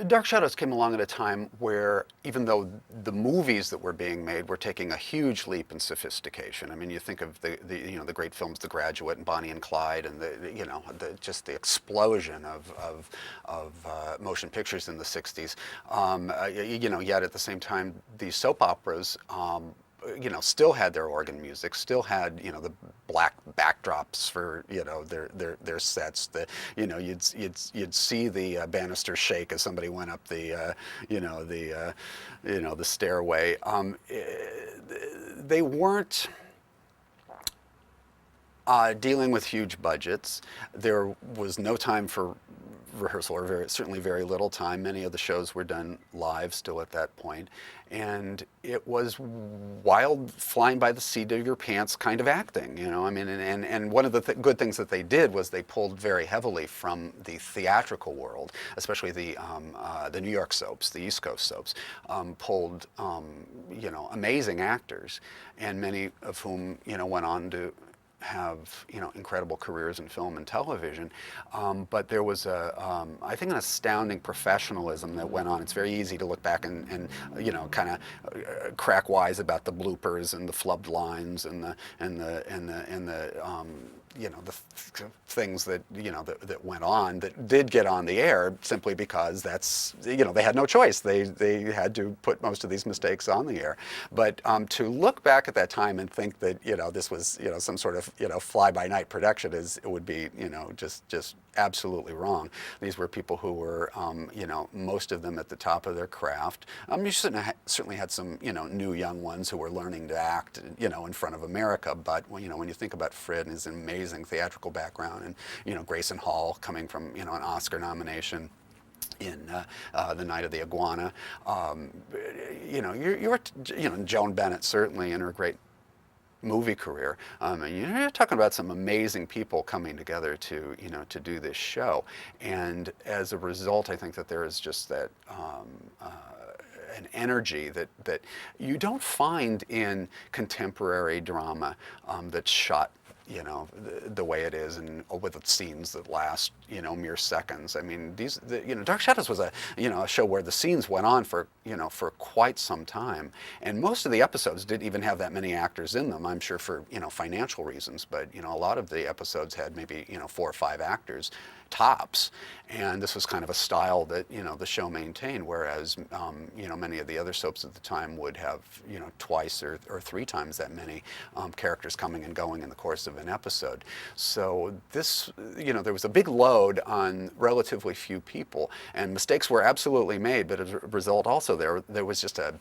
Dark Shadows came along at a time where, even though the movies that were being made were taking a huge leap in sophistication. I mean, you think of the great films, The Graduate and Bonnie and Clyde, and just the explosion of motion pictures in the '60s. Yet at the same time, these soap operas. Still had their organ music, still had, the black backdrops for, their sets. You'd see the banister shake as somebody went up the stairway. They weren't dealing with huge budgets. There was no time for rehearsal, or certainly very little time. Many of the shows were done live still at that point, and it was wild, flying by the seat of your pants kind of acting. I mean, and one of the good things that they did was they pulled very heavily from the theatrical world, especially the New York soaps, the East Coast soaps, pulled amazing actors, and many of whom went on to have incredible careers in film and television, but there was I think an astounding professionalism that went on. It's very easy to look back and kind of crack wise about the bloopers and the flubbed lines and the things that that went on, that did get on the air, simply because that's they had no choice. They had to put most of these mistakes on the air. But to look back at that time and think that this was some sort of fly-by-night production would be just absolutely wrong. These were people who were most of them at the top of their craft. You certainly had some new young ones who were learning to act in front of America. But when you think about Fred and his amazing theatrical background, and Grayson Hall coming from an Oscar nomination in The Night of the Iguana, you're Joan Bennett certainly in her great movie career. And you're talking about some amazing people coming together to to do this show, and as a result, I think that there is just that an energy that you don't find in contemporary drama that's shot the way it is, and with scenes that last mere seconds. I mean, Dark Shadows was a show where the scenes went on for for quite some time, and most of the episodes didn't even have that many actors in them. I'm sure for financial reasons, but a lot of the episodes had maybe 4 or 5 actors tops, and this was kind of a style that the show maintained, whereas many of the other soaps at the time would have twice or 3 times that many characters coming and going in the course of an episode. So this there was a big load on relatively few people, and mistakes were absolutely made, but as a result also there was just a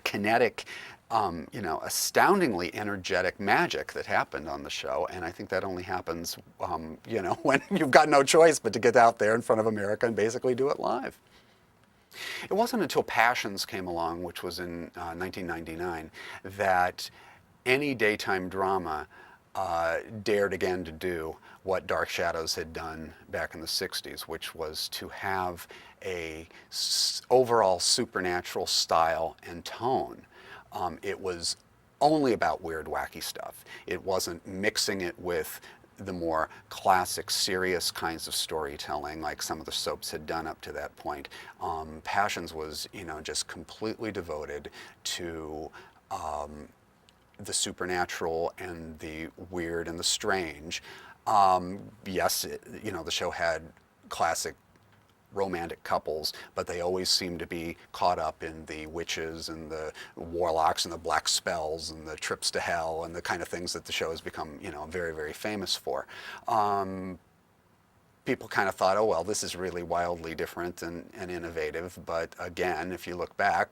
kinetic astoundingly energetic magic that happened on the show, and I think that only happens, when you've got no choice but to get out there in front of America and basically do it live. It wasn't until Passions came along, which was in 1999, that any daytime drama dared again to do what Dark Shadows had done back in the '60s, which was to have a overall supernatural style and tone. It was only about weird, wacky stuff. It wasn't mixing it with the more classic, serious kinds of storytelling like some of the soaps had done up to that point. Passions was, just completely devoted to the supernatural and the weird and the strange. Yes, the show had classic romantic couples, but they always seem to be caught up in the witches and the warlocks and the black spells and the trips to hell and the kind of things that the show has become, very, very famous for. People kind of thought, oh, well, this is really wildly different and innovative. But again, if you look back,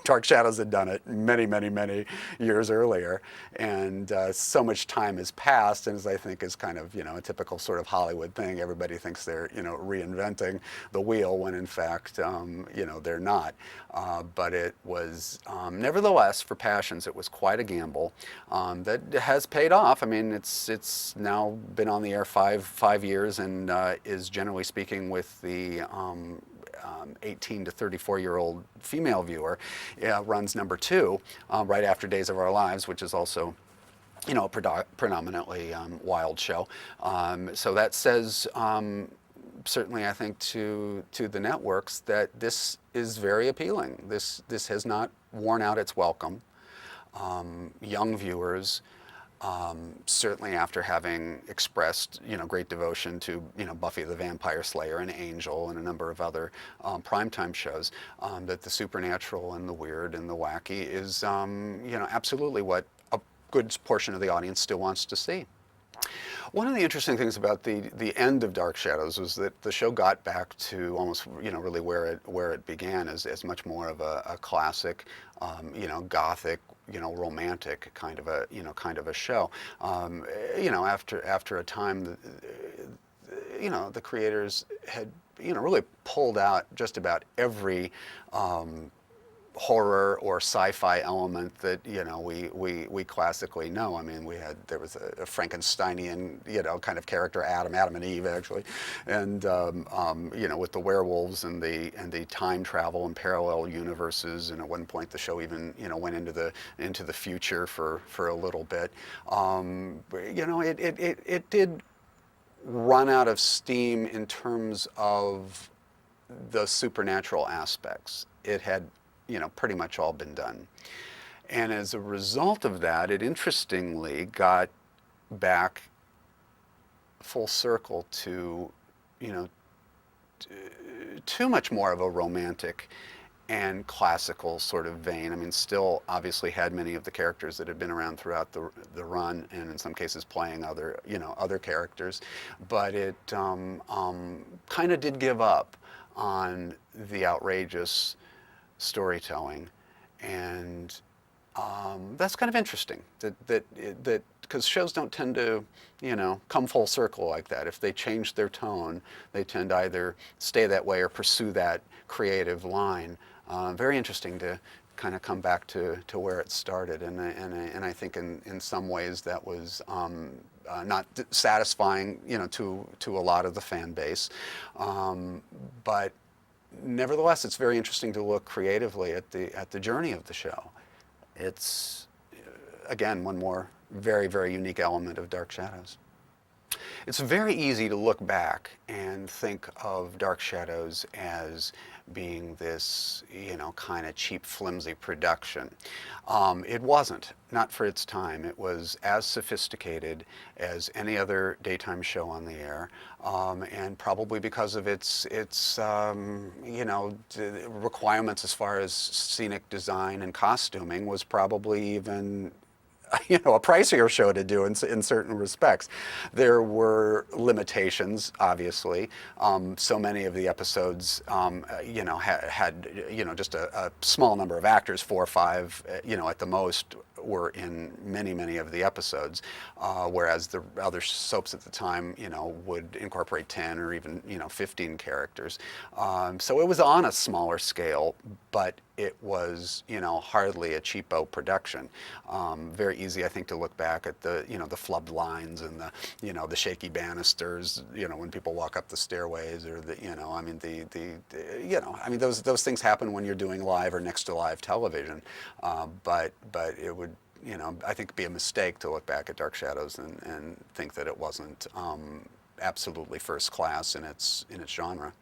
Dark Shadows had done it many, many, many years earlier. And so much time has passed, and as I think is kind of, a typical sort of Hollywood thing, everybody thinks they're, reinventing the wheel when in fact, they're not. But it was, nevertheless, for Passions, it was quite a gamble that has paid off. I mean, it's now been on the air five years, and is, generally speaking, with the 18 to 34-year-old female viewer, runs number 2 right after Days of Our Lives, which is also a predominantly wild show. So that says certainly I think to the networks, that this is very appealing. This has not worn out its welcome. Young viewers, certainly after having expressed, great devotion to, Buffy the Vampire Slayer and Angel and a number of other primetime shows, that the supernatural and the weird and the wacky is, absolutely what a good portion of the audience still wants to see. One of the interesting things about the end of Dark Shadows was that the show got back to almost, really where it began as much more of a classic, gothic, romantic kind of a show. After a time, the creators had, really pulled out just about every horror or sci-fi element that we classically know. I mean, there was a Frankensteinian kind of character, Adam and Eve actually, and with the werewolves and the time travel and parallel universes. And at one point, the show even went into the future for a little bit. It did run out of steam in terms of the supernatural aspects. It had pretty much all been done. And as a result of that, it interestingly got back full circle to, too much more of a romantic and classical sort of vein. I mean, still obviously had many of the characters that had been around throughout the run, and in some cases playing other characters, but it kind of did give up on the outrageous storytelling, and that's kind of interesting. That because shows don't tend to, come full circle like that. If they change their tone, they tend to either stay that way or pursue that creative line. Very interesting to kind of come back to where it started, and I think in some ways that was not satisfying, to a lot of the fan base, but nevertheless, it's very interesting to look creatively at the journey of the show. It's, again, one more very, very unique element of Dark Shadows. It's very easy to look back and think of Dark Shadows as being this, kind of cheap, flimsy production. It wasn't, not for its time. It was as sophisticated as any other daytime show on the air, and probably because of its requirements as far as scenic design and costuming was probably even a pricier show to do in certain respects. There were limitations, obviously. So many of the episodes, had just a small number of actors, 4 or 5, at the most, were in many of the episodes, whereas the other soaps at the time, would incorporate 10 or even, 15 characters. So it was on a smaller scale, but it was, hardly a cheapo production. Very easy, I think, to look back at the, the flubbed lines and the shaky banisters, when people walk up the stairways, or those things happen when you're doing live or next to live television. But it would, I think, be a mistake to look back at Dark Shadows and think that it wasn't absolutely first class in its genre.